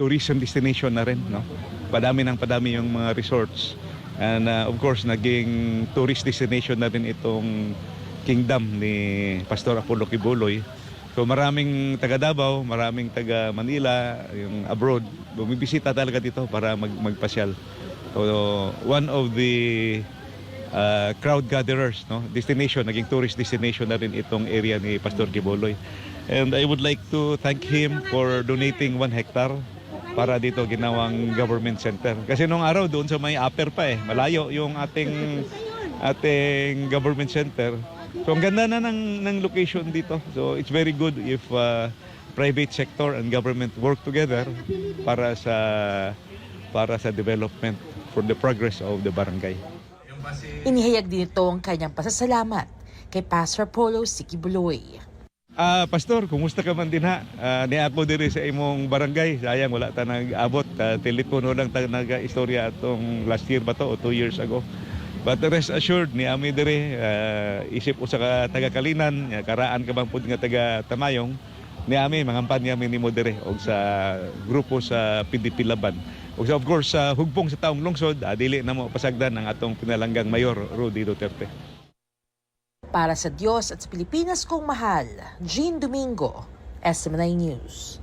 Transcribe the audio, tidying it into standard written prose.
tourism destination na rin, no? Padami yung mga resorts. And of course, naging tourist destination na rin itong kingdom ni Pastor Apollo Kibuloy. So maraming taga Davao, maraming taga Manila, yung abroad, bumibisita talaga dito para magpasyal. So one of the crowd gatherers, no? Destination, naging tourist destination na rin itong area ni Pastor Kibuloy. And I would like to thank him for donating 1 hectare para dito ginawang government center. Kasi nung araw doon sa may upper pa malayo yung ating government center. So ang ganda na ng location dito. So it's very good if private sector and government work together para sa development for the progress of the barangay. Inihayag din ito ang kanyang pasasalamat kay Pastor Apollo Kibuloy. Pastor, kumusta ka man din ha? Ni ako diri sa imong barangay. Sayang wala ta nag-abot. Telepono lang ta nag-istorya atong last year ba to o 2 years ago. But rest assured ni ami diri isip usa ka taga Kalinan, karaan ka bang pud nga taga Tamayong. Ni ami mangampan niya nimo diri og sa grupo sa PDP Laban. Og of course sa hugpong sa taong lungsod, dili na mo pasagdan ang atong pinalanggang Mayor Rudy Duterte. Para sa Diyos at sa Pilipinas kong mahal, Jean Domingo, SMNI News.